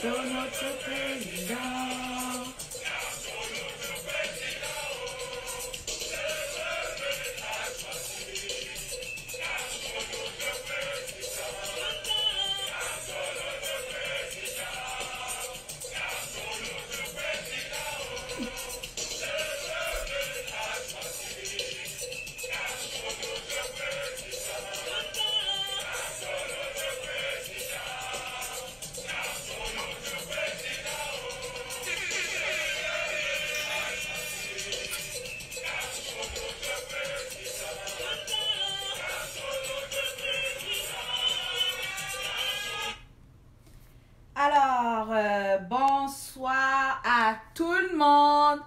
sur notre président. Bonsoir à tout le monde.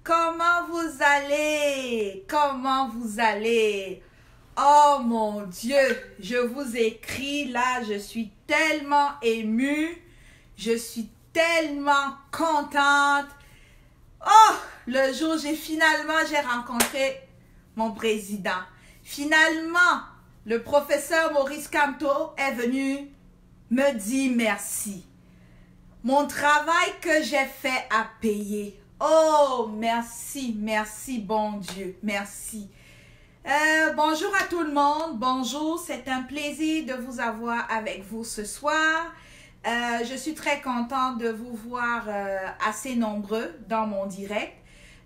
Comment vous allez? Comment vous allez? Oh mon Dieu, je vous écris là, je suis tellement émue. Je suis tellement contente. Oh, le jour où j'ai rencontré mon président. Finalement, le professeur Maurice Kamto est venu me dire merci. Mon travail que j'ai fait a payé. Oh, merci, merci, bon Dieu, merci. Bonjour à tout le monde, bonjour, c'est un plaisir de vous avoir avec vous ce soir. Je suis très contente de vous voir assez nombreux dans mon direct.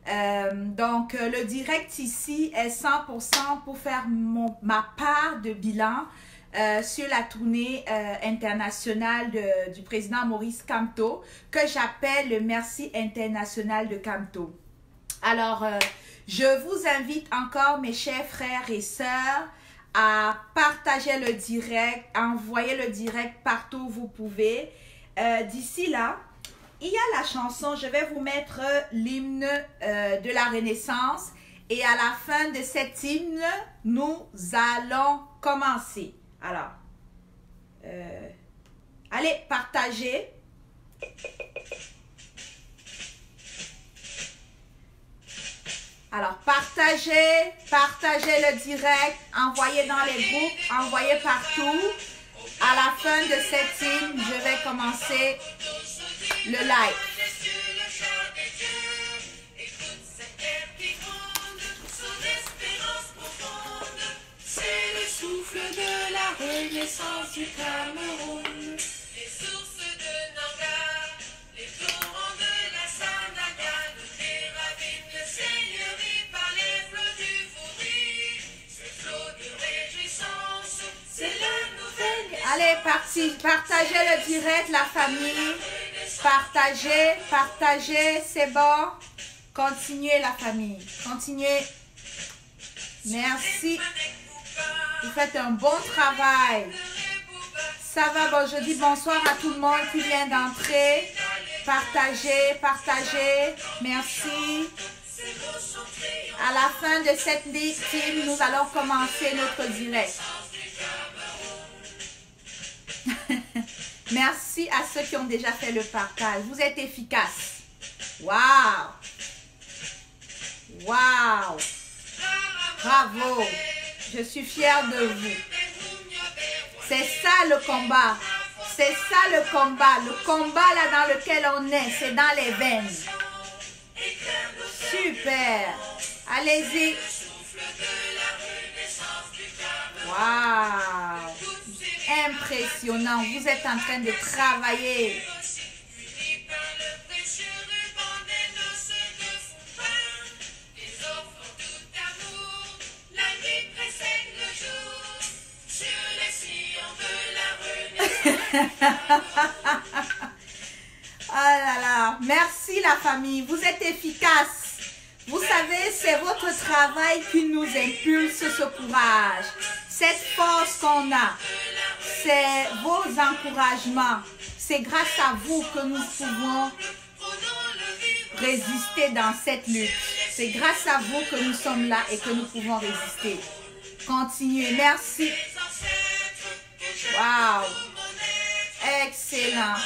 Donc, le direct ici est 100% pour faire ma part de bilan sur la tournée internationale du président Maurice Kamto, que j'appelle le Merci international de Kamto. Alors, je vous invite encore, mes chers frères et sœurs, à partager le direct, à envoyer le direct partout où vous pouvez. D'ici là, il y a la chanson, je vais vous mettre l'hymne de la Renaissance, et à la fin de cet hymne, nous allons commencer. Alors, allez, partagez. Alors, partagez le direct, envoyez dans les groupes, envoyez partout. À la fin de cette hymne, je vais commencer le live. Souffle de la renaissance du Cameroun. Les sources de Nanga, les torrents de la Sandaga, les ravines de seigneurie par les flots du Fouri. Ce flot de réjouissance, c'est la nouvelle. Allez, partagez le direct, la famille. Partagez, c'est bon. Continuez la famille, continuez. Merci. Vous faites un bon travail. Ça va, bon, je dis bonsoir à tout le monde qui vient d'entrer. Partagez. Merci. À la fin de cette team, nous allons commencer notre direct. Merci à ceux qui ont déjà fait le partage. Vous êtes efficaces. Waouh! Bravo! Je suis fière de vous. C'est ça le combat. C'est ça le combat. Le combat là dans lequel on est, c'est dans les veines. Super. Allez-y. Waouh. Impressionnant. Vous êtes en train de travailler. Oh là là, merci la famille, vous êtes efficaces. Vous savez, c'est votre travail qui nous impulse ce courage, cette force qu'on a. C'est vos encouragements. C'est grâce à vous que nous pouvons résister dans cette lutte. C'est grâce à vous que nous sommes là et que nous pouvons résister. Continuez, merci. Waouh. Excellent.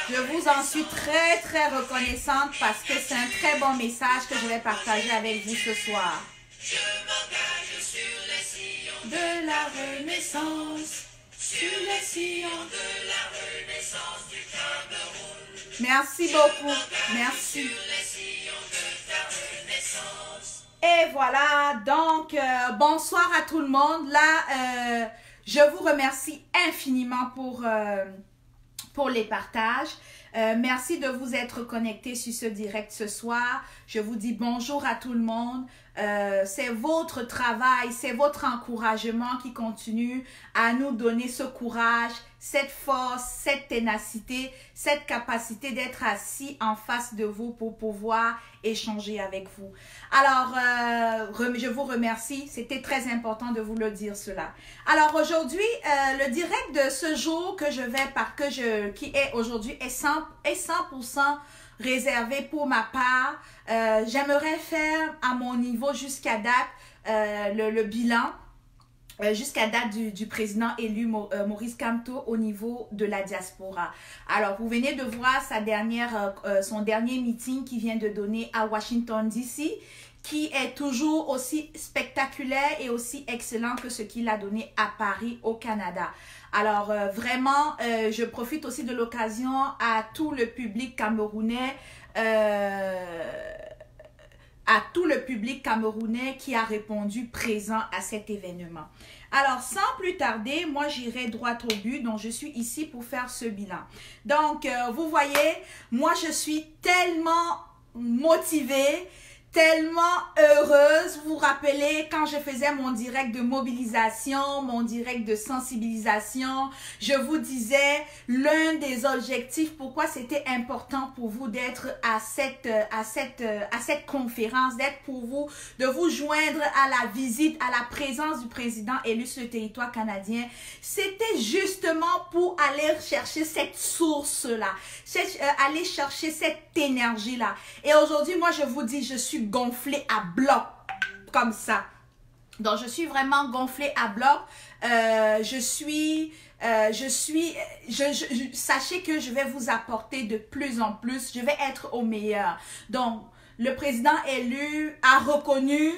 Je vous en suis très reconnaissante parce que c'est un très bon message que je vais partager avec vous ce soir. Je m'engage sur les sillons de la Renaissance. sur les sillons de la renaissance du Cameroun. Merci beaucoup. Merci. Sur les sillons de ta renaissance. Et voilà, donc bonsoir à tout le monde. Là, je vous remercie infiniment pour les partages. Merci de vous être connectés sur ce direct ce soir. Je vous dis bonjour à tout le monde. C'est votre travail, c'est votre encouragement qui continue à nous donner ce courage, cette force, cette ténacité, cette capacité d'être assis en face de vous pour pouvoir échanger avec vous. Alors, je vous remercie. C'était très important de vous le dire cela. Alors aujourd'hui, le direct de ce jour qui est aujourd'hui est 100% réservé pour ma part. J'aimerais faire à mon niveau jusqu'à date le bilan jusqu'à date du président élu Maurice Kamto au niveau de la diaspora. Alors, vous venez de voir son dernier meeting qu'il vient de donner à Washington DC, qui est toujours aussi spectaculaire et aussi excellent que ce qu'il a donné à Paris au Canada. Alors, vraiment, je profite aussi de l'occasion à tout le public camerounais qui a répondu présent à cet événement. Alors, sans plus tarder, moi, j'irai droit au but. Donc, je suis ici pour faire ce bilan. Donc, vous voyez, moi, je suis tellement motivée, tellement heureuse. Vous vous rappelez quand je faisais mon direct de mobilisation, mon direct de sensibilisation, je vous disais l'un des objectifs, pourquoi c'était important pour vous d'être à cette conférence, de vous joindre à la visite, à la présence du président élu sur le territoire canadien. C'était justement pour aller chercher cette source-là, aller chercher cette énergie-là. Et aujourd'hui, moi, je vous dis, je suis gonflée à bloc, comme ça. Donc, je suis vraiment gonflée à bloc. Sachez que je vais vous apporter de plus en plus. Je vais être au meilleur. Donc, le président élu a reconnu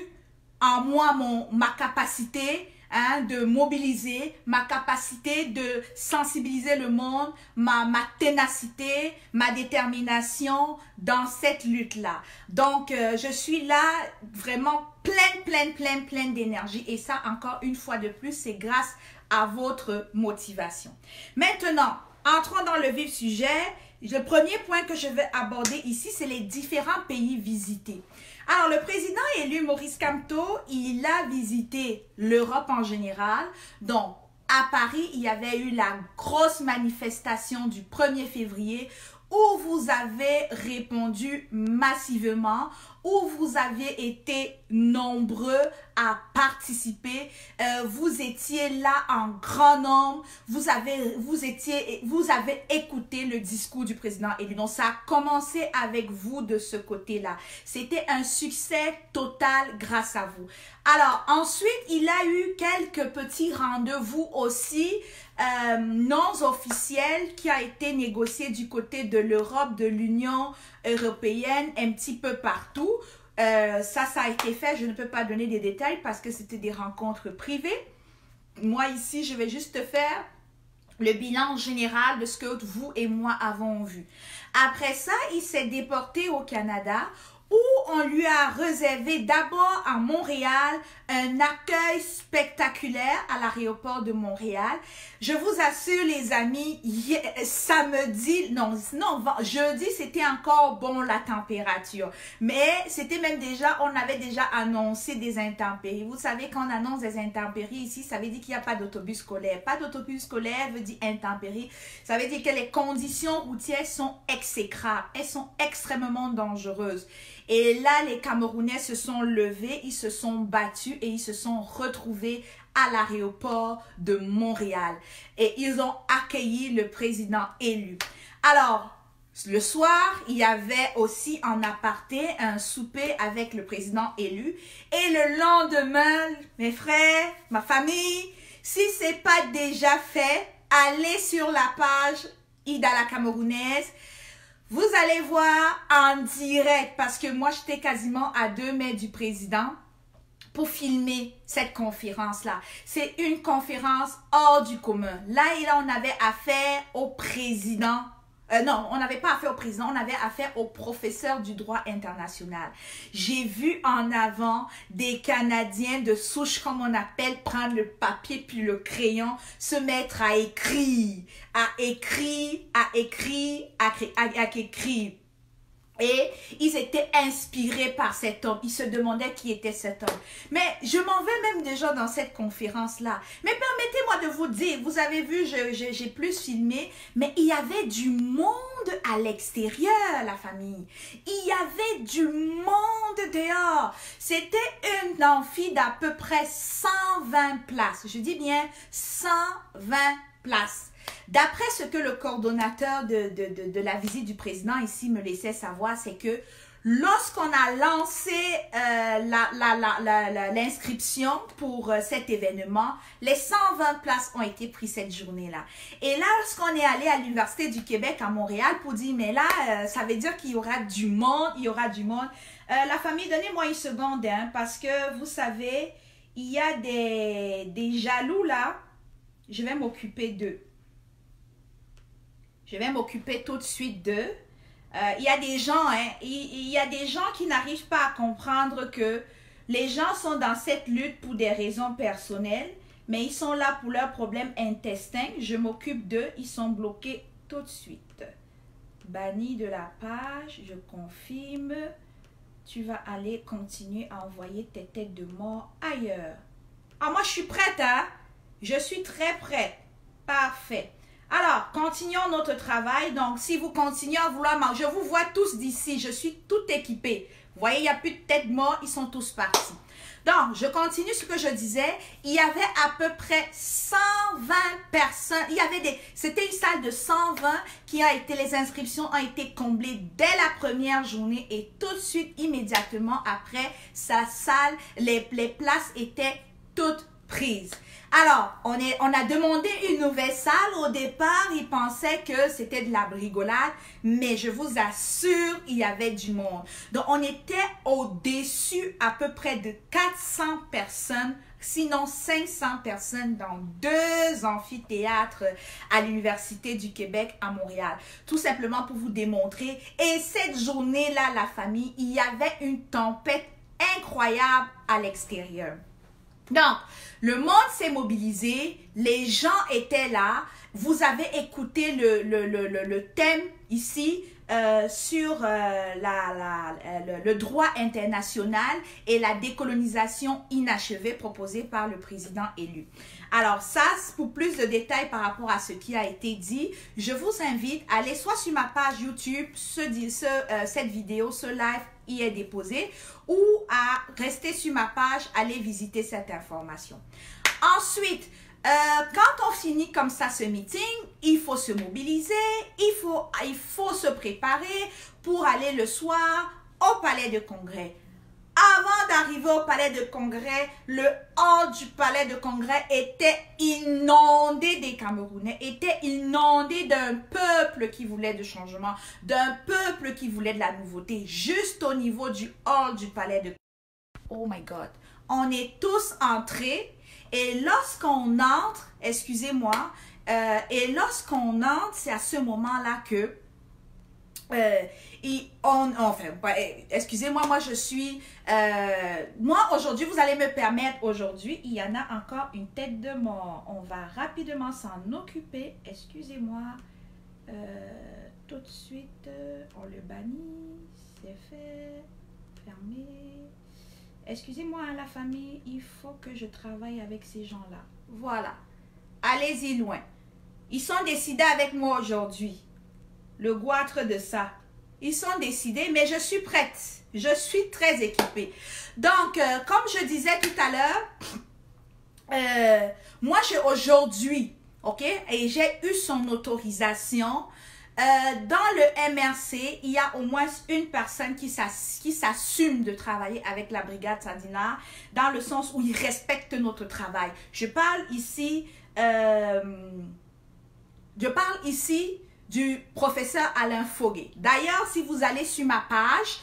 en moi ma capacité de mobiliser, ma capacité de sensibiliser le monde, ma ténacité, ma détermination dans cette lutte-là. Donc, je suis là vraiment pleine d'énergie. Et ça, encore une fois de plus, c'est grâce à votre motivation. Maintenant, entrons dans le vif sujet. Le premier point que je vais aborder ici, c'est les différents pays visités. Alors, le président élu Maurice Kamto, il a visité l'Europe en général. Donc, à Paris, il y avait eu la grosse manifestation du 1er février où vous avez répondu massivement, où vous aviez été nombreux à participer. Vous étiez là en grand nombre. Vous avez écouté le discours du président élu. Donc, ça a commencé avec vous de ce côté-là. C'était un succès total grâce à vous. Alors, ensuite, il a eu quelques petits rendez-vous aussi non officiels qui a été négocié du côté de l'Europe, de l'Union européenne, un petit peu partout. Ça a été fait. Je ne peux pas donner des détails parce que c'était des rencontres privées. Moi, ici, je vais juste faire le bilan général de ce que vous et moi avons vu. Après ça, il s'est déporté au Canada où on lui a réservé d'abord à Montréal un accueil spectaculaire à l'aéroport de Montréal. Je vous assure les amis, jeudi c'était encore bon la température, mais c'était même on avait déjà annoncé des intempéries. Vous savez quand on annonce des intempéries ici, ça veut dire qu'il n'y a pas d'autobus scolaire. Pas d'autobus scolaire veut dire intempéries. Ça veut dire que les conditions routières sont exécrables, elles sont extrêmement dangereuses. Et là, les Camerounais se sont levés, ils se sont battus et ils se sont retrouvés à l'aéroport de Montréal. Et ils ont accueilli le président élu. Alors, le soir, il y avait aussi en aparté un souper avec le président élu. Et le lendemain, mes frères, ma famille, si ce n'est pas déjà fait, allez sur la page Ida la Camerounaise. Vous allez voir en direct, parce que moi, j'étais quasiment à 2 mètres du président, pour filmer cette conférence-là. C'est une conférence hors du commun. Là, on avait affaire au président. Non, on n'avait pas affaire au président, on avait affaire au professeur du droit international. J'ai vu en avant des Canadiens de souche, comme on appelle, prendre le papier puis le crayon, se mettre à écrire. Et ils étaient inspirés par cet homme. Ils se demandaient qui était cet homme. Mais je m'en vais même déjà dans cette conférence-là. Mais permettez-moi de vous dire, vous avez vu, j'ai plus filmé, mais il y avait du monde à l'extérieur, la famille. Il y avait du monde dehors. C'était une amphi d'à peu près 120 places. Je dis bien 120 places. D'après ce que le coordonnateur de la visite du président ici me laissait savoir, c'est que lorsqu'on a lancé l'inscription pour cet événement, les 120 places ont été prises cette journée-là. Et là, lorsqu'on est allé à l'Université du Québec à Montréal pour dire, mais là, ça veut dire qu'il y aura du monde, il y aura du monde. La famille, donnez-moi une seconde, hein, parce que vous savez, il y a des jaloux là. Je vais m'occuper d'eux. Je vais m'occuper tout de suite d'eux. Il y a des gens, hein, il y a des gens qui n'arrivent pas à comprendre que les gens sont dans cette lutte pour des raisons personnelles, mais ils sont là pour leurs problèmes intestins. Je m'occupe d'eux, ils sont bloqués tout de suite. Banni de la page, je confirme. Tu vas aller continuer à envoyer tes têtes de mort ailleurs. Ah, moi je suis prête, hein? Je suis très prête. Parfait. Alors, continuons notre travail. Donc, si vous continuez à vouloir manger, je vous vois tous d'ici. Je suis tout équipée. Vous voyez, il n'y a plus de tête morte. Ils sont tous partis. Donc, je continue ce que je disais. Il y avait à peu près 120 personnes. C'était une salle de 120 les inscriptions ont été comblées dès la première journée et tout de suite, immédiatement après, sa salle, les places étaient toutes prises. Alors, on a demandé une nouvelle salle. Au départ, ils pensaient que c'était de la brigolade, mais je vous assure, il y avait du monde. Donc, on était au-dessus à peu près de 400 personnes, sinon 500 personnes dans 2 amphithéâtres à l'Université du Québec à Montréal. Tout simplement pour vous démontrer. Et cette journée-là, la famille, il y avait une tempête incroyable à l'extérieur. Donc, le monde s'est mobilisé, les gens étaient là, vous avez écouté le thème ici sur le droit international et la décolonisation inachevée proposée par le président élu. Alors ça, pour plus de détails par rapport à ce qui a été dit, je vous invite à aller soit sur ma page YouTube, cette vidéo, ce live y est déposé, ou à rester sur ma page, aller visiter cette information. Ensuite, quand on finit comme ça ce meeting, il faut se mobiliser, il faut se préparer pour aller le soir au palais de congrès. Avant d'arriver au palais de congrès, le hall du palais de congrès était inondé des Camerounais, était inondé d'un peuple qui voulait du changement, d'un peuple qui voulait de la nouveauté, juste au niveau du hall du palais de congrès. Oh my God! On est tous entrés et lorsqu'on entre, excusez-moi, c'est à ce moment-là que excusez-moi, moi je suis moi aujourd'hui, vous allez me permettre, aujourd'hui il y en a encore une tête de mort, on va rapidement s'en occuper, excusez-moi, tout de suite on le bannit, c'est fait, fermé, excusez-moi la famille, il faut que je travaille avec ces gens-là, voilà, allez-y loin, ils sont décidés avec moi aujourd'hui. Le goitre de ça. Ils sont décidés, mais je suis prête. Je suis très équipée. Donc, comme je disais tout à l'heure, moi, aujourd'hui, ok, et j'ai eu son autorisation. Dans le MRC, il y a au moins une personne qui s'assume de travailler avec la brigade Sandina, dans le sens où ils respectent notre travail. Je parle ici du professeur Alain Foguet. D'ailleurs, si vous allez sur ma page,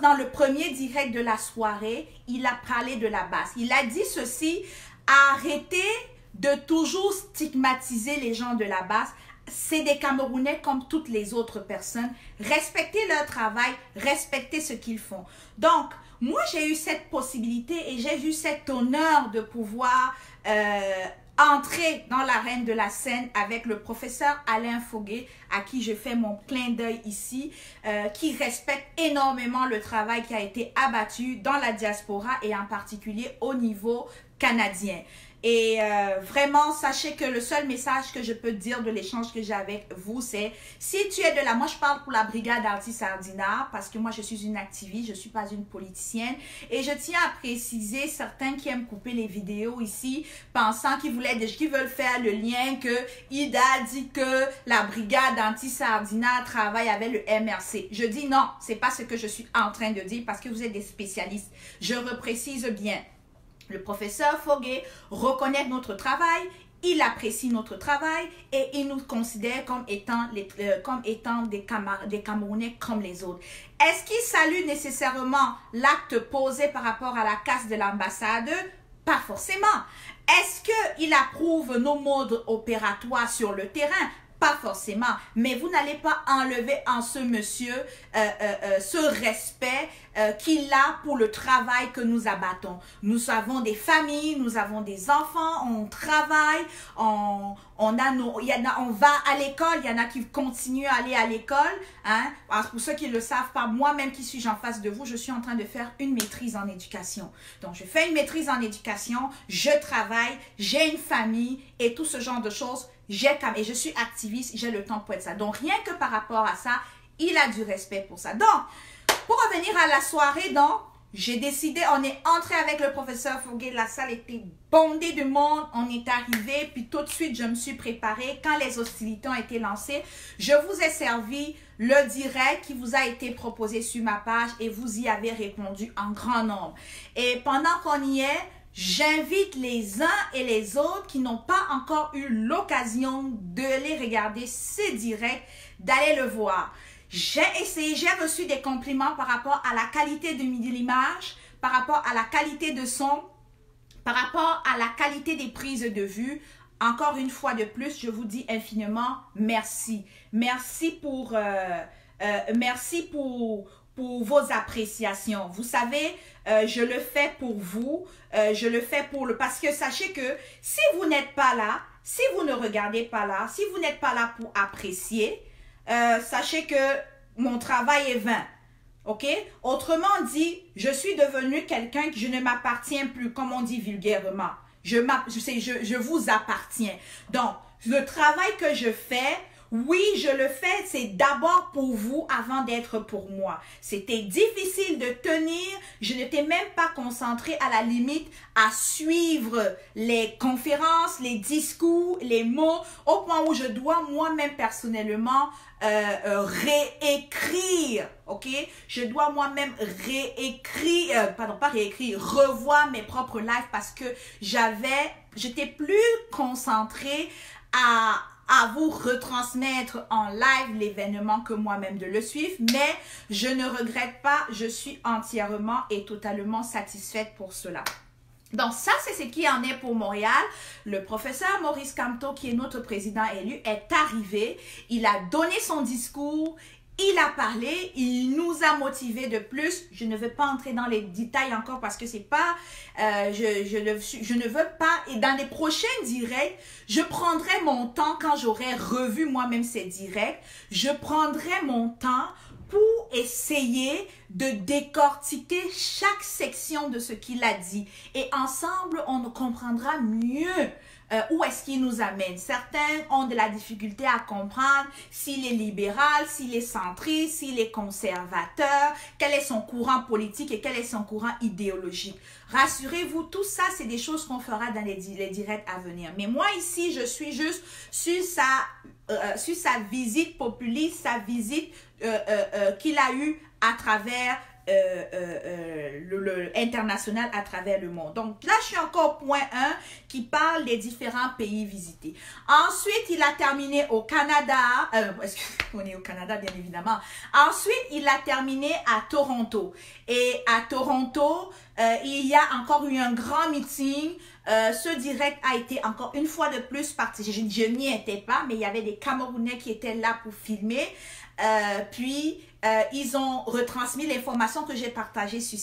dans le premier direct de la soirée, il a parlé de la base. Il a dit ceci, arrêtez de toujours stigmatiser les gens de la base. C'est des Camerounais comme toutes les autres personnes. Respectez leur travail, respectez ce qu'ils font. Donc, moi, j'ai eu cette possibilité et j'ai eu cet honneur de pouvoir entrer dans l'arène de la scène avec le professeur Alain Foguet, à qui je fais mon clin d'œil ici, qui respecte énormément le travail qui a été abattu dans la diaspora et en particulier au niveau canadien. Et vraiment, sachez que le seul message que je peux dire de l'échange que j'ai avec vous, c'est si tu es de là, moi je parle pour la brigade Arti Sardina, parce que moi je suis une activiste, je ne suis pas une politicienne. Et je tiens à préciser certains qui aiment couper les vidéos ici, pensant qu'ils veulent faire le lien que Ida dit que la brigade Arti Sardina travaille avec le MRC. Je dis non, c'est pas ce que je suis en train de dire parce que vous êtes des spécialistes. Je reprécise bien. Le professeur Foguet reconnaît notre travail, il apprécie notre travail et il nous considère comme étant des Camerounais comme les autres. Est-ce qu'il salue nécessairement l'acte posé par rapport à la casse de l'ambassade? Pas forcément. Est-ce qu'il approuve nos modes opératoires sur le terrain? Pas forcément, mais vous n'allez pas enlever en ce monsieur ce respect qu'il a pour le travail que nous abattons. Nous avons des familles, nous avons des enfants, on travaille, on va à l'école, il y en a qui continuent à aller à l'école. Hein? Pour ceux qui ne le savent pas, moi-même qui suis en face de vous, je suis en train de faire une maîtrise en éducation. Donc, je fais une maîtrise en éducation, je travaille, j'ai une famille et tout ce genre de choses. Et je suis activiste, j'ai le temps pour être ça. Donc, rien que par rapport à ça, il a du respect pour ça. Donc, pour revenir à la soirée, donc, j'ai décidé, on est entré avec le professeur Foguet, la salle était bondée de monde, on est arrivé, puis tout de suite, je me suis préparée. Quand les hostilités ont été lancées, je vous ai servi le direct qui vous a été proposé sur ma page et vous y avez répondu en grand nombre. Et pendant qu'on y est, j'invite les uns et les autres qui n'ont pas encore eu l'occasion de les regarder ces directs, d'aller le voir. J'ai reçu des compliments par rapport à la qualité de l'image, par rapport à la qualité de son, par rapport à la qualité des prises de vue. Encore une fois de plus, je vous dis infiniment merci. Merci pour vos appréciations. Vous savez, je le fais pour vous, je le fais parce que sachez que si vous n'êtes pas là, si vous ne regardez pas là, si vous n'êtes pas là pour apprécier, sachez que mon travail est vain. Ok? Autrement dit, je suis devenu quelqu'un qui je ne m'appartiens plus, comme on dit vulgairement. Je vous appartiens. Donc, le travail que je fais, oui, je le fais, c'est d'abord pour vous avant d'être pour moi. C'était difficile de tenir, je n'étais même pas concentrée à la limite à suivre les conférences, les discours, les mots, au point où je dois moi-même personnellement réécrire, ok? Je dois moi-même revoir mes propres lives parce que j'étais plus concentrée à vous retransmettre en live l'événement que moi-même de le suivre, mais je ne regrette pas, je suis entièrement et totalement satisfaite pour cela. Donc ça, c'est ce qui en est pour Montréal. Le professeur Maurice Kamto, qui est notre président élu, est arrivé, il a donné son discours, il a parlé, il nous a motivés de plus. Je ne veux pas entrer dans les détails encore parce que c'est pas, je ne veux pas. Et dans les prochains directs, je prendrai mon temps quand j'aurai revu moi-même ces directs. Je prendrai mon temps pour essayer de décortiquer chaque section de ce qu'il a dit. Et ensemble, on comprendra mieux où est-ce qu'il nous amène. Certains ont de la difficulté à comprendre s'il est libéral, s'il est centriste, s'il est conservateur, quel est son courant politique et quel est son courant idéologique. Rassurez-vous, tout ça, c'est des choses qu'on fera dans les directs à venir. Mais moi, ici, je suis juste sur sa visite populiste, sa visite qu'il a eue à travers international à travers le monde. Donc là, je suis encore au point 1 qui parle des différents pays visités. Ensuite, il a terminé au Canada. On est au Canada, bien évidemment. Ensuite, il a terminé à Toronto. Et à Toronto, il y a encore eu un grand meeting. Ce direct a été encore une fois de plus partagé. Je n'y étais pas, mais il y avait des Camerounais qui étaient là pour filmer. Ils ont retransmis l'information que j'ai partagée sur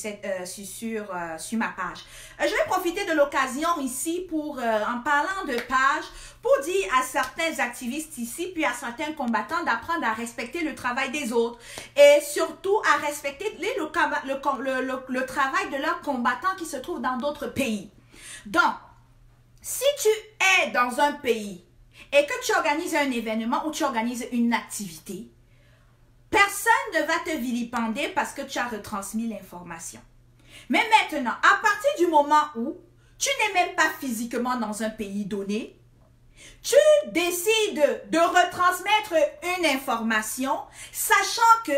ma page. Je vais profiter de l'occasion ici pour, en parlant de page, pour dire à certains activistes ici, puis à certains combattants d'apprendre à respecter le travail des autres et surtout à respecter le travail de leurs combattants qui se trouvent dans d'autres pays. Donc, si tu es dans un pays et que tu organises un événement ou tu organises une activité, personne ne va te vilipender parce que tu as retransmis l'information. Mais maintenant, à partir du moment où tu n'es même pas physiquement dans un pays donné, tu décides de retransmettre une information, sachant qu'il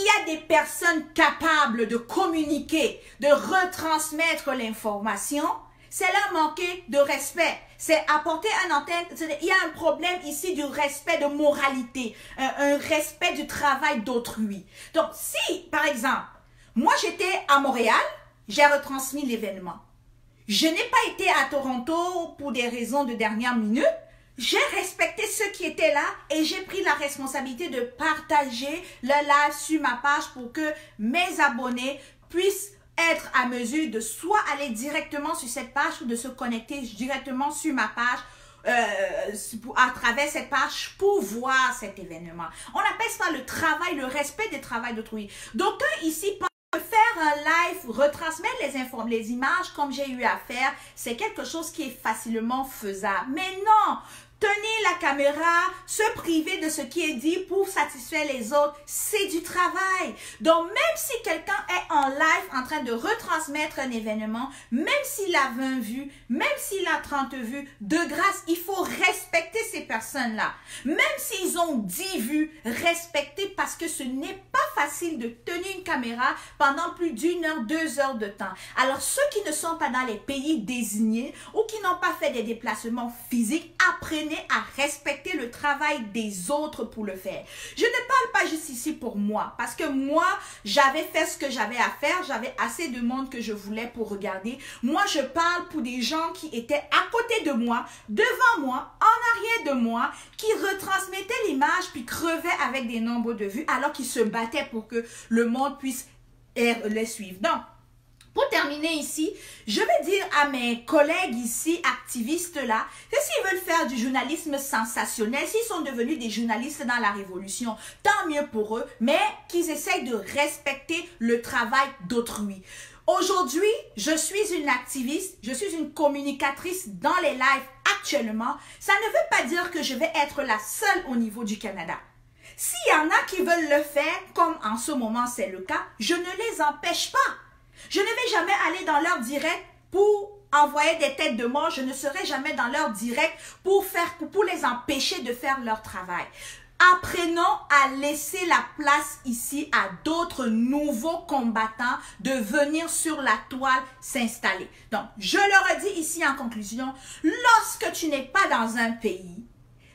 y a des personnes capables de communiquer, de retransmettre l'information, c'est leur manquer de respect. C'est apporter un antenne. Il y a un problème ici du respect de moralité, un respect du travail d'autrui. Donc, si, par exemple, moi j'étais à Montréal, j'ai retransmis l'événement. Je n'ai pas été à Toronto pour des raisons de dernière minute. J'ai respecté ceux qui étaient là et j'ai pris la responsabilité de partager le live sur ma page pour que mes abonnés puissent être à mesure de soit aller directement sur cette page ou de se connecter directement sur ma page à travers cette page pour voir cet événement. On appelle ça le travail, le respect des travails d'autrui. D'aucuns ici pensent faire un live, retransmettre les images comme j'ai eu à faire, c'est quelque chose qui est facilement faisable. Mais non! Tenir la caméra, se priver de ce qui est dit pour satisfaire les autres, c'est du travail. Donc, même si quelqu'un est en live en train de retransmettre un événement, même s'il a 20 vues, même s'il a 30 vues, de grâce, il faut respecter ces personnes-là. Même s'ils ont 10 vues, respecter parce que ce n'est pas facile de tenir une caméra pendant plus d'1 heure, 2 heures de temps. Alors, ceux qui ne sont pas dans les pays désignés ou qui n'ont pas fait des déplacements physiques, apprenez à respecter le travail des autres pour le faire. Je ne parle pas juste ici pour moi, parce que moi, j'avais fait ce que j'avais à faire, j'avais assez de monde que je voulais pour regarder. Moi, je parle pour des gens qui étaient à côté de moi, devant moi, en arrière de moi, qui retransmettaient l'image puis crevaient avec des nombres de vues, alors qu'ils se battaient pour que le monde puisse les suivre. Donc, pour terminer ici, je vais dire à mes collègues ici, activistes là, que s'ils veulent faire du journalisme sensationnel, s'ils sont devenus des journalistes dans la révolution, tant mieux pour eux, mais qu'ils essayent de respecter le travail d'autrui. Aujourd'hui, je suis une activiste, je suis une communicatrice dans les lives actuellement. Ça ne veut pas dire que je vais être la seule au niveau du Canada. S'il y en a qui veulent le faire, comme en ce moment c'est le cas, je ne les empêche pas. Je ne vais jamais aller dans leur direct pour envoyer des têtes de mort. Je ne serai jamais dans leur direct pour les empêcher de faire leur travail. Apprenons à laisser la place ici à d'autres nouveaux combattants de venir sur la toile s'installer. Donc, je leur dis ici en conclusion, lorsque tu n'es pas dans un pays,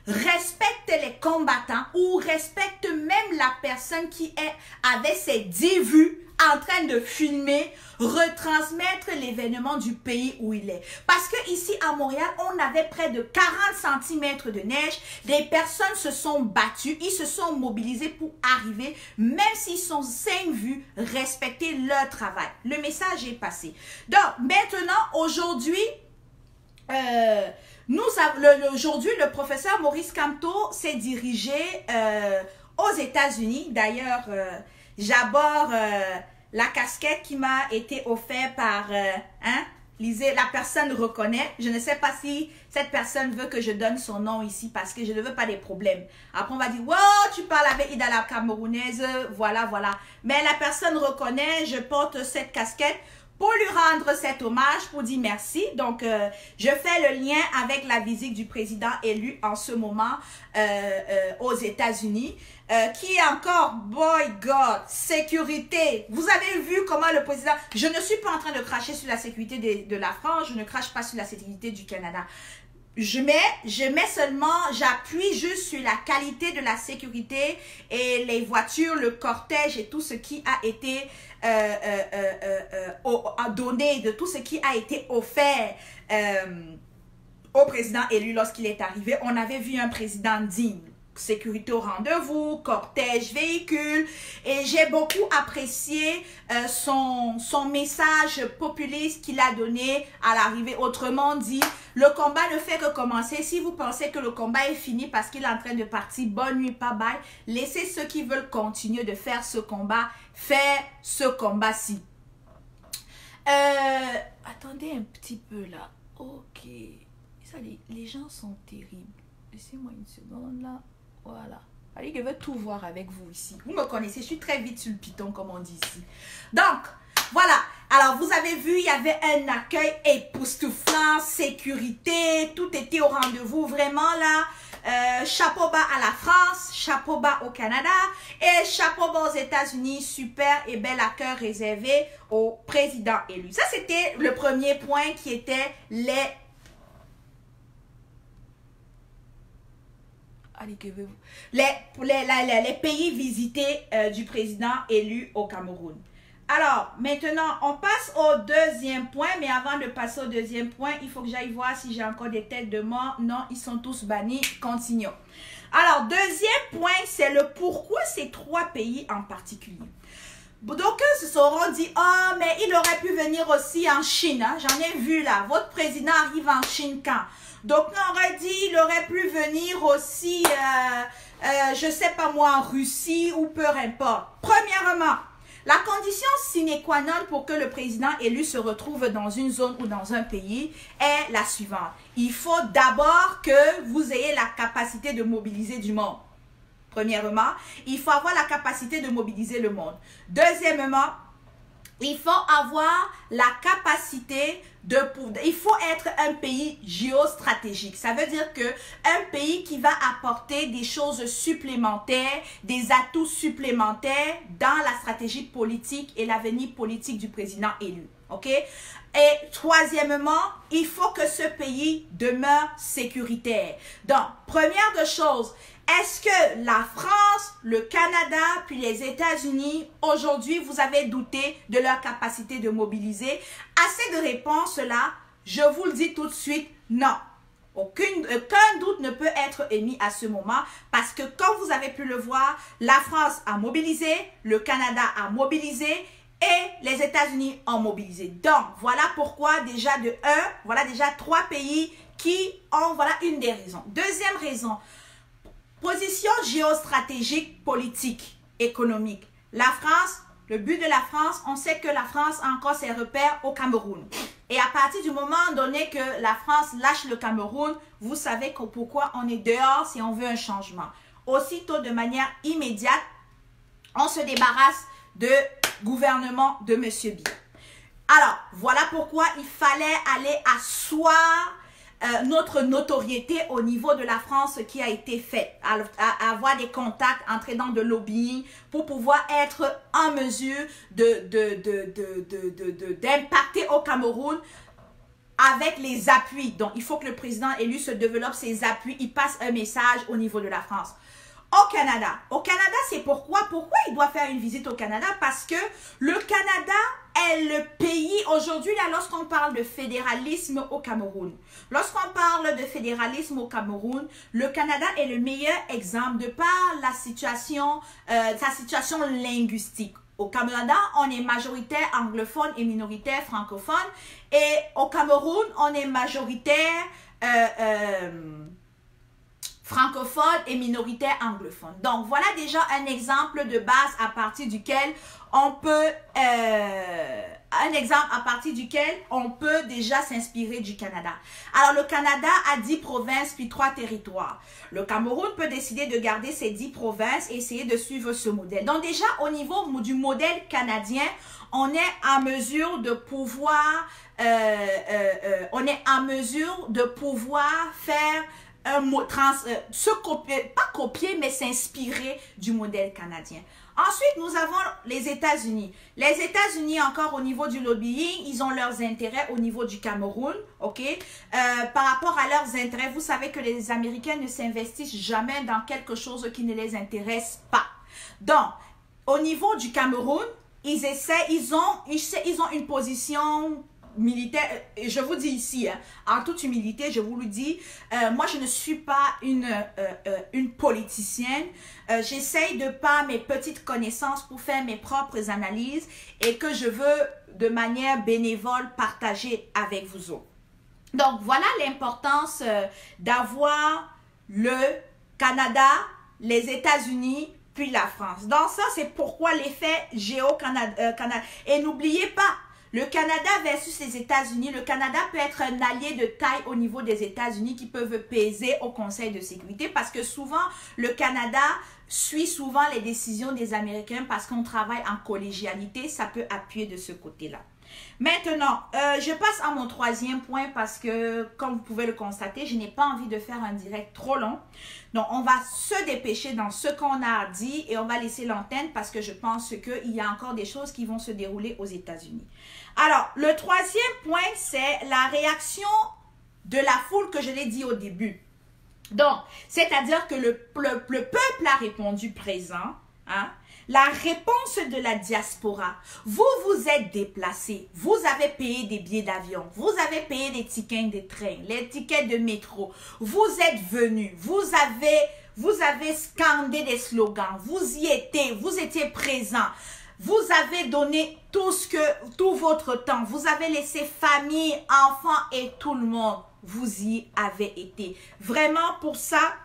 respecte les combattants ou respecte même la personne qui avait ses 10 vues en train de filmer, retransmettre l'événement du pays où il est. Parce que ici à Montréal, on avait près de 40 cm de neige. Des personnes se sont battues, ils se sont mobilisés pour arriver, même s'ils sont 5 vues, respecter leur travail. Le message est passé. Donc maintenant, aujourd'hui, aujourd'hui, le professeur Maurice Kamto s'est dirigé aux États-Unis. D'ailleurs, j'aborde la casquette qui m'a été offerte par, lisez, la personne reconnaît. Je ne sais pas si cette personne veut que je donne son nom ici parce que je ne veux pas des problèmes. Après, on va dire, wow, tu parles avec Ida la Camerounaise, voilà, voilà. Mais la personne reconnaît, je porte cette casquette pour lui rendre cet hommage, pour dire merci. Donc, je fais le lien avec la visite du président élu en ce moment aux États-Unis. Qui est encore, boy God, sécurité. Vous avez vu comment le président... Je ne suis pas en train de cracher sur la sécurité de la France, je ne crache pas sur la sécurité du Canada. Je mets seulement, j'appuie juste sur la qualité de la sécurité et les voitures, le cortège et tout ce qui a été donné, de tout ce qui a été offert au président élu lorsqu'il est arrivé. On avait vu un président digne. Sécurité au rendez-vous, cortège, véhicule, et j'ai beaucoup apprécié son message populiste qu'il a donné à l'arrivée. Autrement dit, le combat ne fait que commencer. Si vous pensez que le combat est fini parce qu'il est en train de partir, bonne nuit, bye bye. Laissez ceux qui veulent continuer de faire ce combat, faire ce combat-ci. Attendez un petit peu là. Ok. Ça, les gens sont terribles. Laissez-moi une seconde là. Voilà. Allez, je veux tout voir avec vous ici. Vous me connaissez, je suis très vite sur le piton, comme on dit ici. Donc, voilà. Alors, vous avez vu, il y avait un accueil époustouflant, sécurité, tout était au rendez-vous, vraiment là. Chapeau bas à la France, chapeau bas au Canada et chapeau bas aux États-Unis. Super et bel accueil réservé au président élu. Ça, c'était le premier point qui était les pays visités du président élu au Cameroun. Alors, maintenant, on passe au deuxième point. Mais avant de passer au deuxième point, il faut que j'aille voir si j'ai encore des têtes de mort. Non, ils sont tous bannis. Continuons. Alors, deuxième point, c'est le pourquoi ces trois pays en particulier. D'aucuns se seront dit, oh, mais il aurait pu venir aussi en Chine. Hein? J'en ai vu là. Votre président arrive en Chine quand? Donc, on aurait dit, il aurait pu venir aussi, je sais pas moi, en Russie ou peu importe. Premièrement, la condition sine qua non pour que le président élu se retrouve dans une zone ou dans un pays est la suivante. Il faut d'abord que vous ayez la capacité de mobiliser du monde. Premièrement, il faut avoir la capacité de mobiliser le monde. Deuxièmement, il faut avoir la capacité il faut être un pays géostratégique. Ça veut dire que un pays qui va apporter des choses supplémentaires, des atouts supplémentaires dans la stratégie politique et l'avenir politique du président élu. OK? Et troisièmement, il faut que ce pays demeure sécuritaire. Donc, première des choses, est-ce que la France, le Canada, puis les États-Unis, aujourd'hui, vous avez douté de leur capacité de mobiliser? À cette réponse-là, je vous le dis tout de suite, non. Aucun doute ne peut être émis à ce moment parce que comme vous avez pu le voir, la France a mobilisé, le Canada a mobilisé et les États-Unis ont mobilisé. Donc, voilà pourquoi déjà voilà déjà trois pays qui ont, voilà une des raisons. Deuxième raison, position géostratégique, politique, économique. La France, le but de la France, on sait que la France a encore ses repères au Cameroun. Et à partir du moment donné que la France lâche le Cameroun, vous savez pourquoi on est dehors si on veut un changement. Aussitôt, de manière immédiate, on se débarrasse de gouvernement de M. Biya. Alors, voilà pourquoi il fallait aller asseoir notre notoriété au niveau de la France qui a été faite, à avoir des contacts, entrer dans de lobbying pour pouvoir être en mesure d'impacter au Cameroun avec les appuis. Donc, il faut que le président élu se développe ses appuis, il passe un message au niveau de la France. Au Canada, c'est pourquoi il doit faire une visite au Canada? Parce que le Canada est le pays, aujourd'hui, là, lorsqu'on parle de fédéralisme au Cameroun, lorsqu'on parle de fédéralisme au Cameroun, le Canada est le meilleur exemple de par la situation, sa situation linguistique. Au Canada, on est majoritaire anglophone et minoritaire francophone. Et au Cameroun, on est majoritaire francophone et minoritaire anglophone. Donc, voilà déjà un exemple de base à partir duquel on peut un exemple à partir duquel on peut déjà s'inspirer du Canada. Alors, le Canada a 10 provinces puis 3 territoires. Le Cameroun peut décider de garder ces 10 provinces et essayer de suivre ce modèle. Donc, déjà, au niveau du modèle canadien, on est en mesure de pouvoir, faire pas copier, mais s'inspirer du modèle canadien. Ensuite, nous avons les États-Unis. Les États-Unis, encore au niveau du lobbying, ils ont leurs intérêts au niveau du Cameroun, ok? Par rapport à leurs intérêts, vous savez que les Américains ne s'investissent jamais dans quelque chose qui ne les intéresse pas. Donc, au niveau du Cameroun, ils ont une position militaire, je vous dis ici, hein, en toute humilité, je vous le dis, moi je ne suis pas une politicienne, j'essaye de par mes petites connaissances pour faire mes propres analyses et que je veux de manière bénévole partager avec vous autres. Donc voilà l'importance d'avoir le Canada, les États-Unis, puis la France. Donc ça c'est pourquoi l'effet Géo-Canada. Et n'oubliez pas, le Canada versus les États-Unis, le Canada peut être un allié de taille au niveau des États-Unis qui peuvent peser au Conseil de sécurité parce que souvent, le Canada suit souvent les décisions des Américains parce qu'on travaille en collégialité, ça peut appuyer de ce côté-là. Maintenant, je passe à mon troisième point parce que, comme vous pouvez le constater, je n'ai pas envie de faire un direct trop long. Donc, on va se dépêcher dans ce qu'on a dit et on va laisser l'antenne parce que je pense qu'il y a encore des choses qui vont se dérouler aux États-Unis. Alors, le troisième point, c'est la réaction de la foule que je l'ai dit au début. Donc, c'est-à-dire que le peuple a répondu présent, hein? La réponse de la diaspora, vous vous êtes déplacés, vous avez payé des billets d'avion, vous avez payé des tickets de train, les tickets de métro, vous êtes venus, vous avez scandé des slogans, vous y étiez, vous étiez présents, vous avez donné tout votre temps, vous avez laissé famille, enfants et tout le monde, vous y avez été. Vraiment pour ça,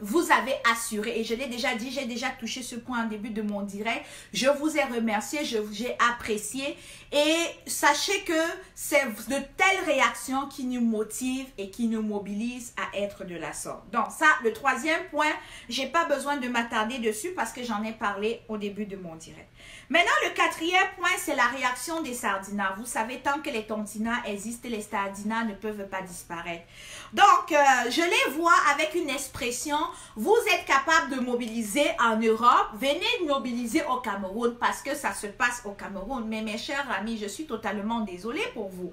vous avez assuré, et je l'ai déjà dit, j'ai déjà touché ce point en début de mon direct, je vous ai remercié, j'ai apprécié, et sachez que c'est de telles réactions qui nous motivent et qui nous mobilisent à être de la sorte. Donc ça, le troisième point, j'ai pas besoin de m'attarder dessus parce que j'en ai parlé au début de mon direct. Maintenant, le quatrième point, c'est la réaction des sardinas. Vous savez, tant que les tontinas existent, les sardinas ne peuvent pas disparaître. Donc, je les vois avec une expression, vous êtes capable de mobiliser en Europe, venez mobiliser au Cameroun parce que ça se passe au Cameroun. Mais mes chers amis, je suis totalement désolée pour vous.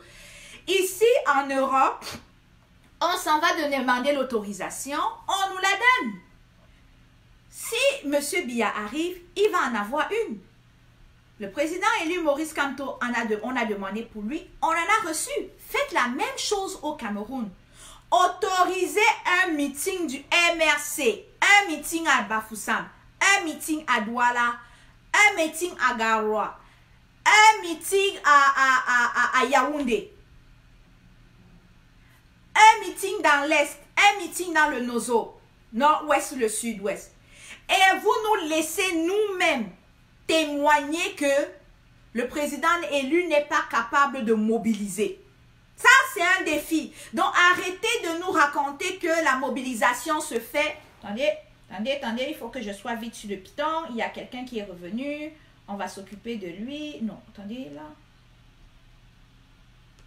Ici, en Europe, on s'en va de demander l'autorisation, on nous la donne. Si M. Biya arrive, il va en avoir une. Le président élu Maurice Kamto, on a demandé pour lui, on en a reçu. Faites la même chose au Cameroun. Autorisez un meeting du MRC, un meeting à Bafoussam, un meeting à Douala, un meeting à Garoua, un meeting à Yaoundé, un meeting dans l'Est, un meeting dans le Nozo, nord-ouest ou le sud-ouest. Et vous nous laissez nous-mêmes témoigner que le président élu n'est pas capable de mobiliser. Ça, c'est un défi. Donc, arrêtez de nous raconter que la mobilisation se fait. Attendez, il faut que je sois vite sur le piton. Il y a quelqu'un qui est revenu. On va s'occuper de lui. Non, attendez, là.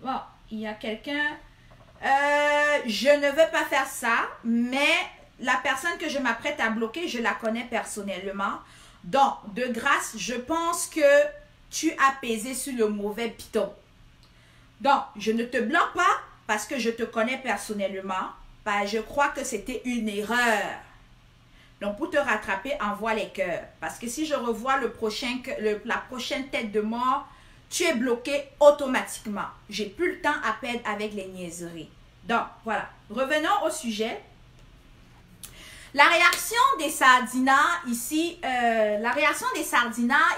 Bon, il y a quelqu'un. Je ne veux pas faire ça, mais la personne que je m'apprête à bloquer, je la connais personnellement. Donc, de grâce, je pense que tu as pesé sur le mauvais piton. Donc, je ne te bloque pas parce que je te connais personnellement. Ben, je crois que c'était une erreur. Donc, pour te rattraper, envoie les cœurs. Parce que si je revois la prochaine tête de mort, tu es bloqué automatiquement. J'ai plus le temps à perdre avec les niaiseries. Donc, voilà. Revenons au sujet. La réaction des sardinas ici,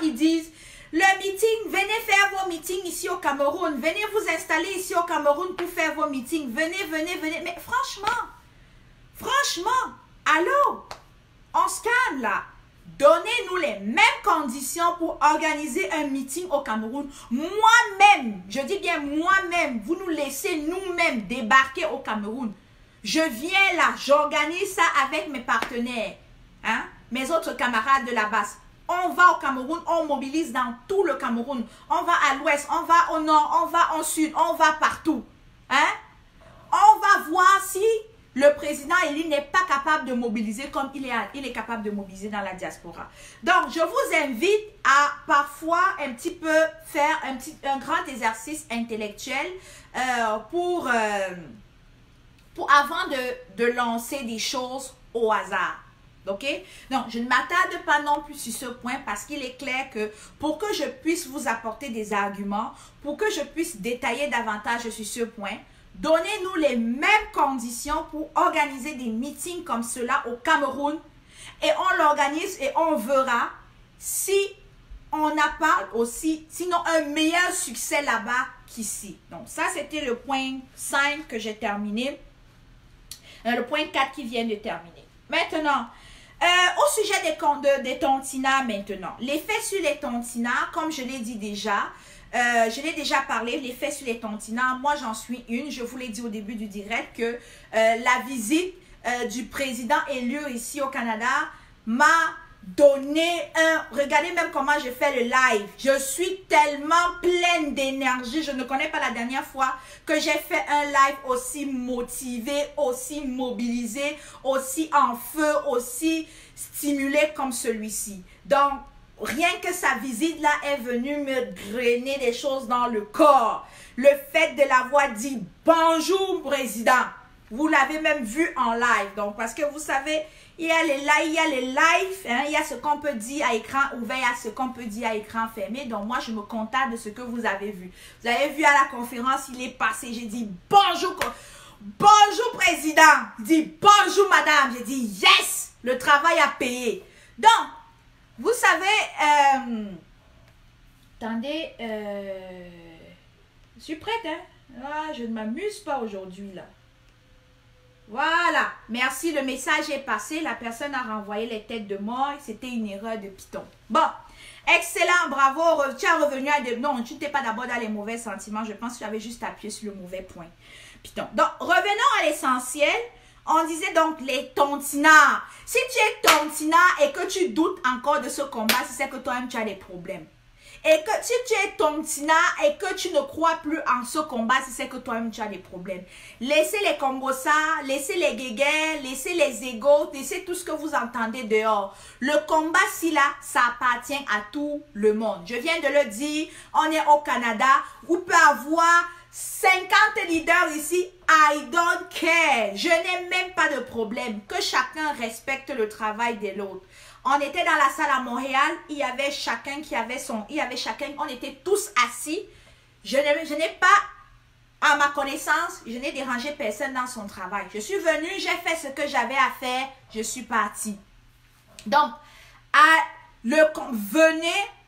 ils disent, le meeting, venez faire vos meetings ici au Cameroun, venez vous installer ici au Cameroun pour faire vos meetings, venez. Mais franchement, allô, on se calme là. Donnez-nous les mêmes conditions pour organiser un meeting au Cameroun. Moi-même, je dis bien moi-même, vous nous laissez nous-mêmes débarquer au Cameroun. Je viens là, j'organise ça avec mes partenaires, hein, mes autres camarades de la base. On va au Cameroun, on mobilise dans tout le Cameroun. On va à l'ouest, on va au nord, on va au sud, on va partout. Hein? On va voir si le président élu n'est pas capable de mobiliser comme il est capable de mobiliser dans la diaspora. Donc, je vous invite à parfois un petit peu faire un grand exercice intellectuel pour avant de lancer des choses au hasard. Ok? Donc, je ne m'attarde pas non plus sur ce point parce qu'il est clair que pour que je puisse vous apporter des arguments, pour que je puisse détailler davantage sur ce point, donnez-nous les mêmes conditions pour organiser des meetings comme cela au Cameroun et on l'organise et on verra si on n'a pas aussi, sinon un meilleur succès là-bas qu'ici. Donc, ça, c'était le point 5 que j'ai terminé. Le point 4 qui vient de terminer. Maintenant, au sujet des tontinats maintenant. L'effet sur les tontinats, comme je l'ai dit déjà, je l'ai déjà parlé, l'effet sur les tontinats, moi j'en suis une. Je vous l'ai dit au début du direct que la visite du président élu ici au Canada m'a donné regardez même comment j'ai fait le live. Je suis tellement pleine d'énergie. Je ne connais pas la dernière fois que j'ai fait un live aussi motivé, aussi mobilisé, aussi en feu, aussi stimulé comme celui-ci. Donc, rien que sa visite-là est venue me drainer des choses dans le corps. Le fait de l'avoir dit « Bonjour, président », vous l'avez même vu en live. Donc, parce que vous savez, il y a les lives, hein, il y a ce qu'on peut dire à écran ouvert, il y a ce qu'on peut dire à écran fermé. Donc, moi, je me contente de ce que vous avez vu. Vous avez vu à la conférence, il est passé, j'ai dit « Bonjour, bonjour, président ». Il dit « Bonjour, madame ». J'ai dit « Yes, le travail a payé ». Donc, vous savez, attendez, je suis prête, hein? Ah, je ne m'amuse pas aujourd'hui, là. Voilà, merci, le message est passé, la personne a renvoyé les têtes de mort, c'était une erreur de Python. Bon, excellent, bravo, tu as revenu à... Non, tu n'étais pas d'abord dans les mauvais sentiments, je pense que tu avais juste appuyé sur le mauvais point. Python. Donc, revenons à l'essentiel. On disait donc les tontinards. Si tu es tontinard et que tu doutes encore de ce combat, c'est que toi-même tu as des problèmes. Et que si tu es tontinard et que tu ne crois plus en ce combat, c'est que toi-même tu as des problèmes. Laissez les combossas, laissez les guéguets, laissez les égos, laissez tout ce que vous entendez dehors. Le combat, si là, ça appartient à tout le monde. Je viens de le dire, on est au Canada, vous pouvez avoir 50 leaders ici, I don't care. Je n'ai même pas de problème. Que chacun respecte le travail de l'autre. On était dans la salle à Montréal, il y avait chacun qui avait son... on était tous assis. Je n'ai pas, à ma connaissance, je n'ai dérangé personne dans son travail. Je suis venue, j'ai fait ce que j'avais à faire, je suis partie. Donc,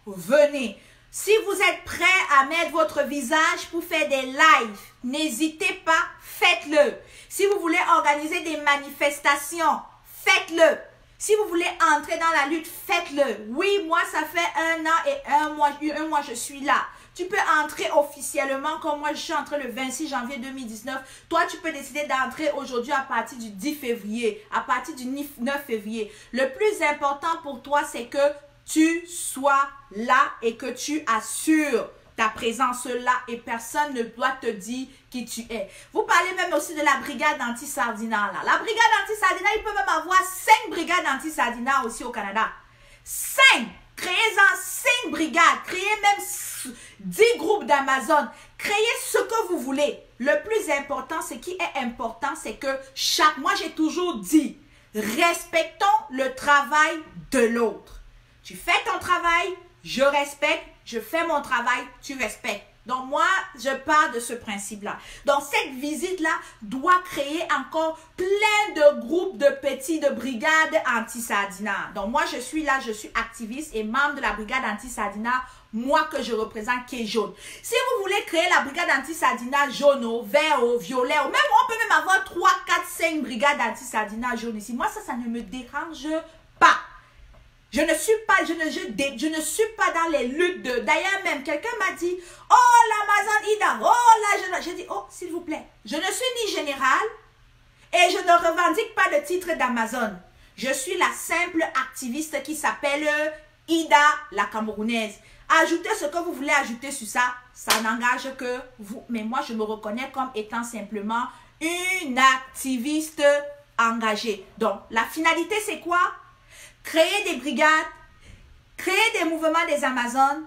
venez. Si vous êtes prêts à mettre votre visage pour faire des lives, n'hésitez pas, faites-le. Si vous voulez organiser des manifestations, faites-le. Si vous voulez entrer dans la lutte, faites-le. Oui, moi, ça fait 1 an et 1 mois, je suis là. Tu peux entrer officiellement comme moi, je suis entrée le 26 janvier 2019. Toi, tu peux décider d'entrer aujourd'hui à partir du 10 février, à partir du 9 février. Le plus important pour toi, c'est que tu sois là et que tu assures ta présence là et personne ne doit te dire qui tu es. Vous parlez même aussi de la brigade anti-sardinat là. La brigade anti-sardinat, il peut même avoir 5 brigades anti-sardinat aussi au Canada. 5! Créez-en 5 brigades. Créez même 10 groupes d'Amazon. Créez ce que vous voulez. Le plus important, ce qui est important, c'est que moi j'ai toujours dit, respectons le travail de l'autre. Tu fais ton travail, je respecte, je fais mon travail, tu respectes. Donc moi, je pars de ce principe-là. Donc cette visite-là doit créer encore plein de groupes de brigades anti-sardinat. Donc moi, je suis là, je suis activiste et membre de la brigade anti-sardinat, moi que je représente qui est jaune. Si vous voulez créer la brigade anti-sardinat jaune, vert, violet, ou même on peut même avoir 3, 4, 5 brigades anti-sardinat jaune ici. Moi, ça ne me dérange pas. Je ne suis pas, je ne suis pas dans les luttes de... D'ailleurs même, quelqu'un m'a dit, oh l'Amazon Ida, oh là, j'ai dit, oh s'il vous plaît, je ne suis ni général et je ne revendique pas le titre d'Amazon. Je suis la simple activiste qui s'appelle Ida la Camerounaise. Ajoutez ce que vous voulez ajouter sur ça, ça n'engage que vous. Mais moi, je me reconnais comme étant simplement une activiste engagée. Donc, la finalité, c'est quoi? Créer des brigades, créer des mouvements des Amazones,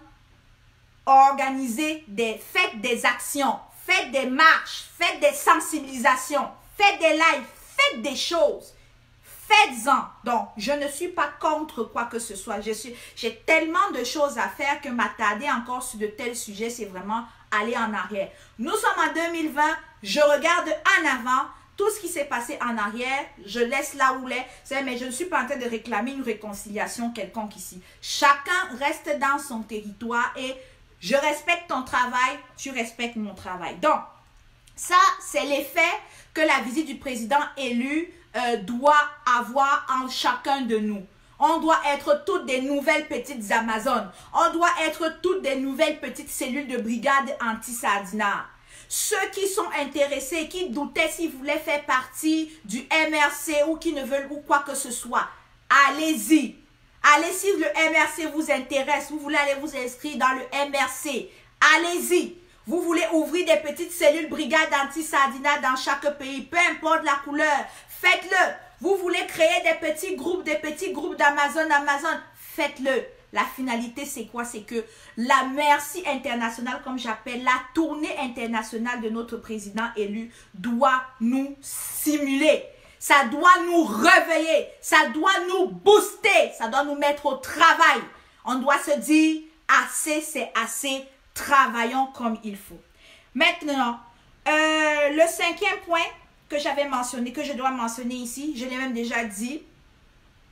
organiser faites des actions, faites des marches, faites des sensibilisations, faites des lives, faites des choses. Faites-en. Donc, je ne suis pas contre quoi que ce soit. J'ai tellement de choses à faire que m'attarder encore sur de tels sujets, c'est vraiment aller en arrière. Nous sommes en 2020. Je regarde en avant. Tout ce qui s'est passé en arrière, je laisse là où l'est. Mais je ne suis pas en train de réclamer une réconciliation quelconque ici. Chacun reste dans son territoire et je respecte ton travail, tu respectes mon travail. Donc, ça, c'est l'effet que la visite du président élu doit avoir en chacun de nous. On doit être toutes des nouvelles petites Amazones. On doit être toutes des nouvelles petites cellules de brigade anti-Sardinat. Ceux qui sont intéressés, qui doutaient s'ils voulaient faire partie du MRC ou qui ne veulent ou quoi que ce soit, allez-y. Allez, si le MRC vous intéresse, vous voulez aller vous inscrire dans le MRC, allez-y. Vous voulez ouvrir des petites cellules brigades anti-Sardinat dans chaque pays, peu importe la couleur, faites-le. Vous voulez créer des petits groupes d'Amazon, faites-le. La finalité, c'est quoi? C'est que la merci internationale, comme j'appelle, la tournée internationale de notre président élu doit nous stimuler. Ça doit nous réveiller. Ça doit nous booster. Ça doit nous mettre au travail. On doit se dire, assez, c'est assez. Travaillons comme il faut. Maintenant, le 5e point que j'avais mentionné, que je dois mentionner ici, je l'ai même déjà dit,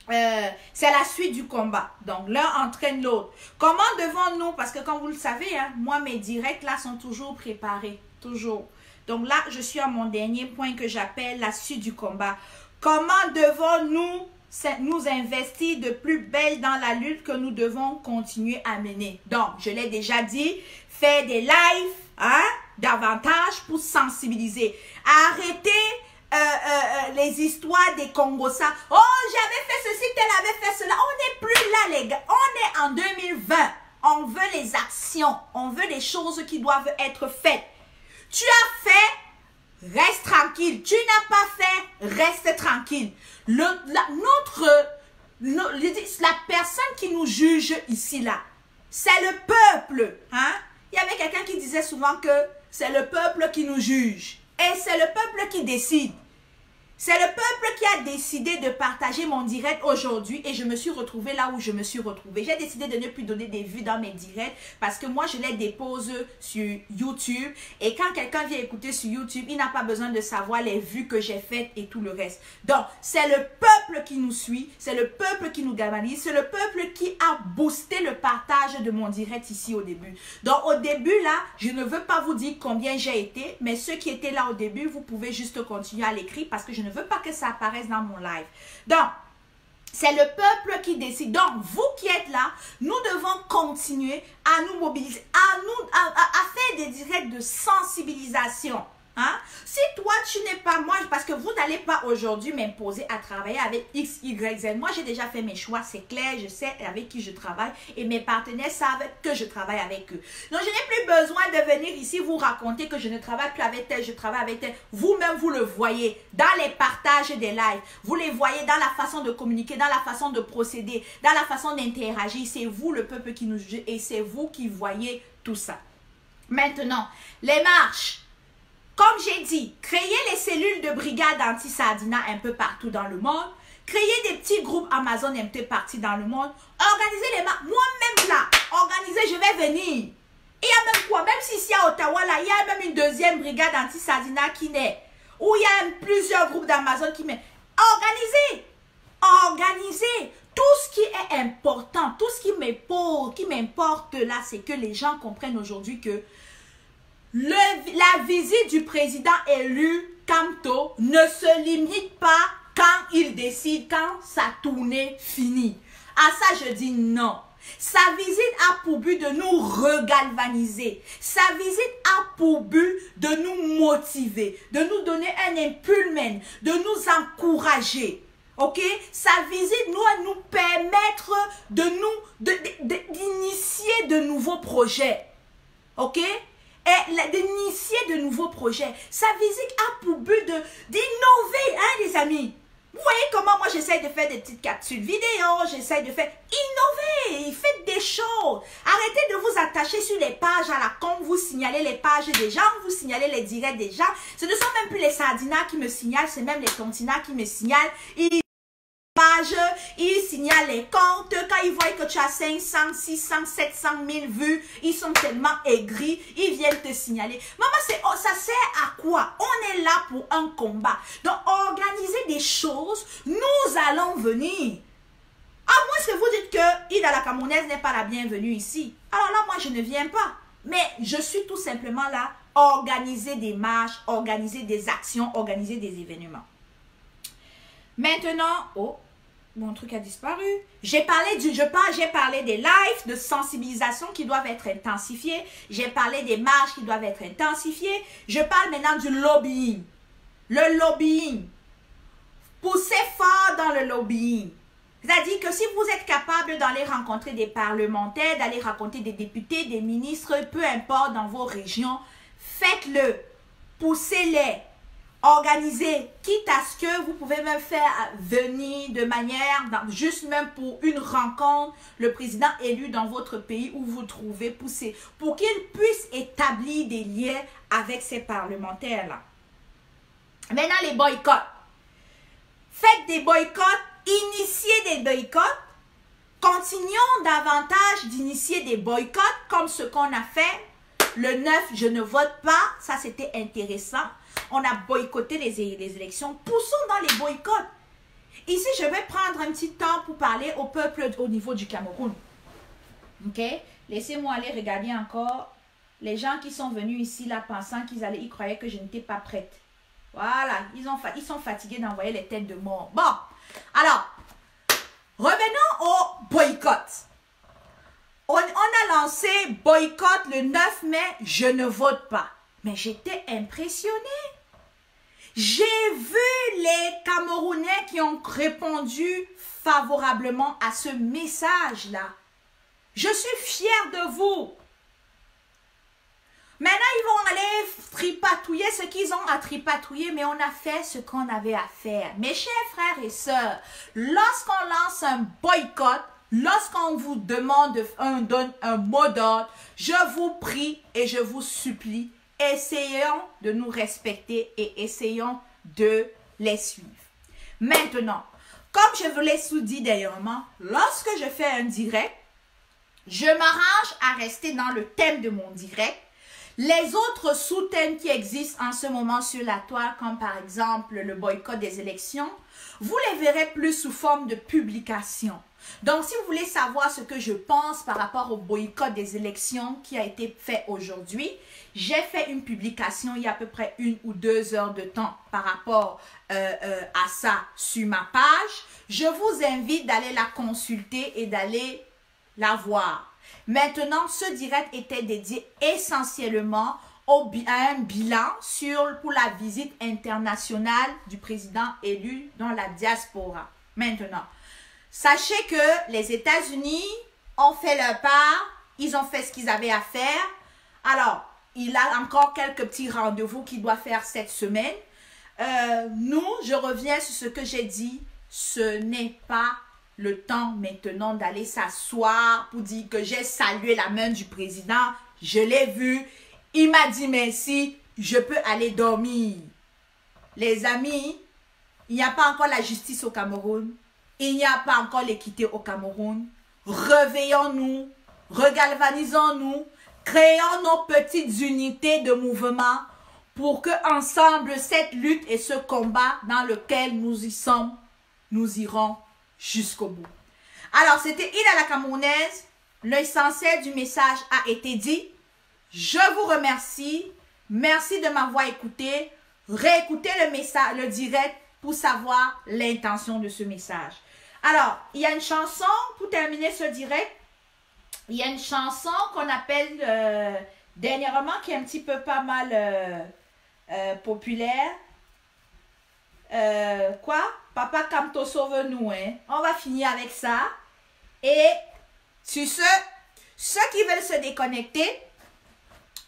c'est la suite du combat. Donc, l'un entraîne l'autre. Comment devons-nous, parce que comme vous le savez, hein, moi, mes directs là sont toujours préparés. Toujours. Donc là, je suis à mon dernier point que j'appelle la suite du combat. Comment devons-nous nous investir de plus belle dans la lutte que nous devons continuer à mener? Donc, je l'ai déjà dit, faire des lives, hein, davantage pour sensibiliser. Arrêtez les histoires des Congossas. Oh, j'avais fait ceci, tel avait fait cela. On n'est plus là, les gars. On est en 2020. On veut les actions. On veut les choses qui doivent être faites. Tu as fait, reste tranquille. Tu n'as pas fait, reste tranquille. La personne qui nous juge ici, là, c'est le peuple. Hein? Il y avait quelqu'un qui disait souvent que c'est le peuple qui nous juge. Et c'est le peuple qui décide. C'est le peuple qui a décidé de partager mon direct aujourd'hui et je me suis retrouvée là où je me suis retrouvée. J'ai décidé de ne plus donner des vues dans mes directs parce que moi, je les dépose sur YouTube et quand quelqu'un vient écouter sur YouTube, il n'a pas besoin de savoir les vues que j'ai faites et tout le reste. Donc, c'est le peuple qui nous suit, c'est le peuple qui nous galvanise, c'est le peuple qui a boosté le partage de mon direct ici au début. Donc, au début, là, je ne veux pas vous dire combien j'ai été, mais ceux qui étaient là au début, vous pouvez juste continuer à l'écrire parce que je ne veux pas que ça apparaisse dans mon live. Donc, c'est le peuple qui décide. Donc, vous qui êtes là, nous devons continuer à nous mobiliser, à faire des directs de sensibilisation. Hein? Si toi, tu n'es pas moi, parce que vous n'allez pas aujourd'hui m'imposer à travailler avec X, Y, Z. Moi, j'ai déjà fait mes choix, c'est clair, je sais avec qui je travaille et mes partenaires savent que je travaille avec eux. Donc, je n'ai plus besoin de venir ici vous raconter que je ne travaille plus avec tel, je travaille avec tel. Vous-même, vous le voyez dans les partages des lives. Vous les voyez dans la façon de communiquer, dans la façon de procéder, dans la façon d'interagir. C'est vous, le peuple, qui nous juge et c'est vous qui voyez tout ça. Maintenant, les marches. Comme j'ai dit, créer les cellules de brigade anti-Sardinat un peu partout dans le monde, créer des petits groupes Amazon un peu partout dans le monde, organiser les marches. Moi-même là, organiser, je vais venir. Il y a même quoi? Même si ici à Ottawa, là, il y a même une deuxième brigade anti-Sardinat qui naît. Où il y a plusieurs groupes d'Amazon qui naissent. Organisez. Organisez. Tout ce qui est important, tout ce qui m'importe là, c'est que les gens comprennent aujourd'hui que la visite du président élu Kamto ne se limite pas quand il décide, quand sa tournée finit. À ça, je dis non. Sa visite a pour but de nous regalvaniser. Sa visite a pour but de nous motiver, de nous donner un impulsion, de nous encourager. Ok? Sa visite doit nous permettre d'initier de nouveaux projets. Ok? Et d'initier de nouveaux projets. Sa visite a pour but d'innover, hein, les amis? Vous voyez comment moi j'essaie de faire des petites capsules vidéo, j'essaie de faire innover, faites des choses. Arrêtez de vous attacher sur les pages à la con, vous signalez les pages des gens, vous signalez les directs des gens. Ce ne sont même plus les sardinas qui me signalent, c'est même les tontinas qui me signalent. Ils signalent les comptes. Quand ils voient que tu as 500, 600, 700 000 vues, ils sont tellement aigris, ils viennent te signaler. Maman, ça sert à quoi? On est là pour un combat. Donc, organiser des choses, nous allons venir. À moins que vous dites que Ida la Camerounaise n'est pas la bienvenue ici. Alors là, moi, je ne viens pas. Mais je suis tout simplement là, organiser des marches, organiser des actions, organiser des événements. Maintenant, oh, mon truc a disparu. J'ai parlé des lives de sensibilisation qui doivent être intensifiés. J'ai parlé des marches qui doivent être intensifiées. Je parle maintenant du lobbying. Le lobbying. Poussez fort dans le lobbying. C'est-à-dire que si vous êtes capable d'aller rencontrer des parlementaires, d'aller rencontrer des députés, des ministres, peu importe dans vos régions, faites-le. Poussez-les. Organisez, quitte à ce que vous pouvez même faire venir de manière, juste même pour une rencontre, le président élu dans votre pays où vous vous trouvez, pousser pour qu'il puisse établir des liens avec ces parlementaires-là. Maintenant, les boycotts. Faites des boycotts, initiez des boycotts. Continuons davantage d'initier des boycotts comme ce qu'on a fait. Le 9, je ne vote pas. Ça, c'était intéressant. On a boycotté les élections. Poussons dans les boycotts. Ici, je vais prendre un petit temps pour parler au peuple au niveau du Cameroun. Ok? Laissez-moi aller regarder encore les gens qui sont venus ici là pensant ils croyaient que je n'étais pas prête. Voilà, ils sont fatigués d'envoyer les têtes de mort. Bon, alors, revenons au boycott. On a lancé boycott le 9 mai, je ne vote pas. Mais j'étais impressionnée. J'ai vu les Camerounais qui ont répondu favorablement à ce message-là. Je suis fière de vous. Maintenant, ils vont aller tripatouiller ce qu'ils ont à tripatouiller, mais on a fait ce qu'on avait à faire. Mes chers frères et sœurs, lorsqu'on lance un boycott, lorsqu'on vous demande donne un mot d'ordre, je vous prie et je vous supplie, essayons de nous respecter et essayons de les suivre. Maintenant, comme je vous l'ai dit dernièrement, lorsque je fais un direct, je m'arrange à rester dans le thème de mon direct. Les autres sous-thèmes qui existent en ce moment sur la toile, comme par exemple le boycott des élections, vous les verrez plus sous forme de publication. Donc, si vous voulez savoir ce que je pense par rapport au boycott des élections qui a été fait aujourd'hui, j'ai fait une publication il y a à peu près 1 ou 2 heures de temps par rapport à ça sur ma page. Je vous invite d'aller la consulter et d'aller la voir. Maintenant, ce direct était dédié essentiellement à un bilan pour la visite internationale du président élu dans la diaspora. Maintenant, sachez que les États-Unis ont fait leur part, ils ont fait ce qu'ils avaient à faire. Alors, il a encore quelques petits rendez-vous qu'il doit faire cette semaine. Je reviens sur ce que j'ai dit, ce n'est pas le temps maintenant d'aller s'asseoir pour dire que j'ai salué la main du président, je l'ai vu, il m'a dit merci, je peux aller dormir. Les amis, il n'y a pas encore la justice au Cameroun, il n'y a pas encore l'équité au Cameroun. Réveillons-nous, regalvanisons-nous, créons nos petites unités de mouvement pour que ensemble cette lutte et ce combat dans lequel nous y sommes, nous irons jusqu'au bout. Alors, c'était Ida la Camerounaise. L'essentiel du message a été dit. Je vous remercie. Merci de m'avoir écouté. Réécoutez le direct pour savoir l'intention de ce message. Alors, il y a une chanson, pour terminer ce direct, il y a une chanson qu'on appelle dernièrement, qui est un petit peu pas mal populaire. Quoi? Papa Kamto sauve-nous, hein? On va finir avec ça. Et sur ceux qui veulent se déconnecter,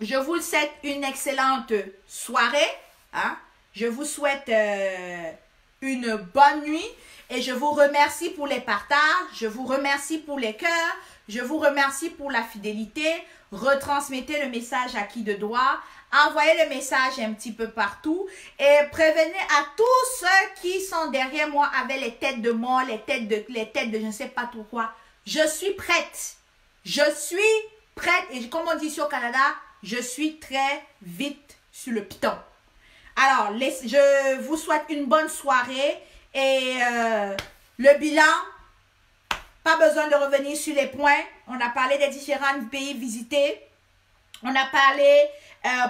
je vous souhaite une excellente soirée. Hein? Je vous souhaite une bonne nuit. Et je vous remercie pour les partages. Je vous remercie pour les cœurs. Je vous remercie pour la fidélité. Retransmettez le message à qui de droit. Envoyez le message un petit peu partout. Et prévenez à tous ceux qui sont derrière moi avec les têtes de mort, les têtes de je ne sais pas trop quoi. Je suis prête. Je suis prête. Et comme on dit ici au Canada, je suis très vite sur le piton. Alors, je vous souhaite une bonne soirée. Et le bilan, pas besoin de revenir sur les points. On a parlé des différents pays visités. On a parlé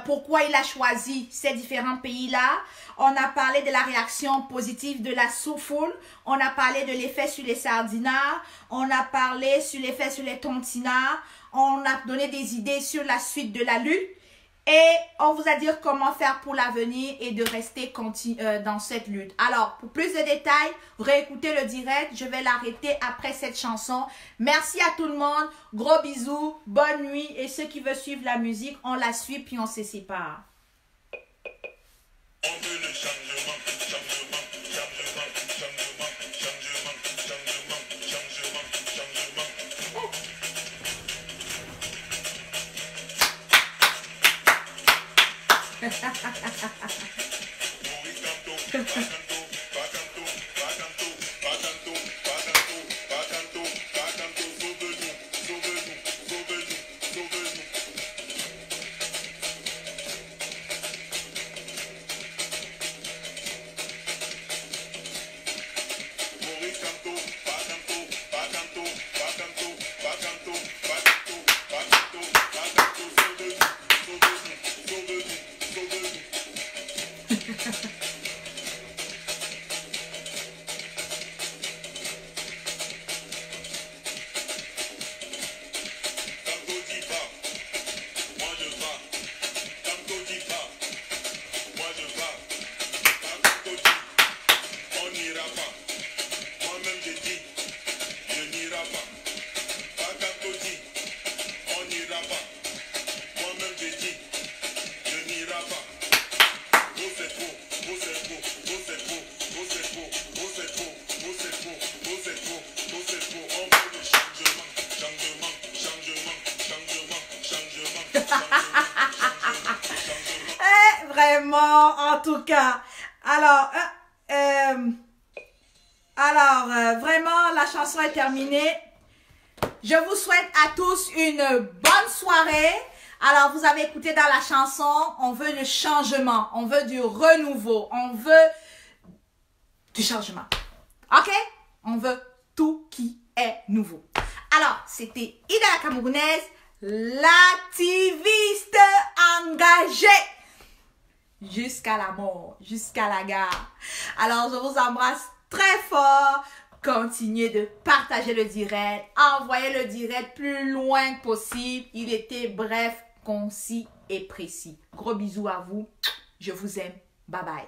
pourquoi il a choisi ces différents pays-là. On a parlé de la réaction positive de la soufoule. On a parlé de l'effet sur les sardinards. On a parlé sur l'effet sur les tontinards. On a donné des idées sur la suite de la lutte. Et on vous a dit comment faire pour l'avenir et de rester dans cette lutte. Alors, pour plus de détails, réécoutez le direct. Je vais l'arrêter après cette chanson. Merci à tout le monde. Gros bisous. Bonne nuit. Et ceux qui veulent suivre la musique, on la suit puis on se sépare. On veut le changement, changement, changement, changement, changement, changement, changement, changement. Vraiment, en tout cas. Alors, vraiment, la chanson est terminée. Je vous souhaite à tous une bonne soirée. Alors, vous avez écouté dans la chanson, on veut du changement, on veut du renouveau, on veut du changement. Ok? On veut tout qui est nouveau. Alors, c'était Ida la Camerounaise, l'activiste engagée jusqu'à la mort, jusqu'à la gare. Alors, je vous embrasse très fort. Continuez de partager le direct. Envoyez le direct plus loin que possible. Il était bref, concis et précis. Gros bisous à vous. Je vous aime. Bye bye.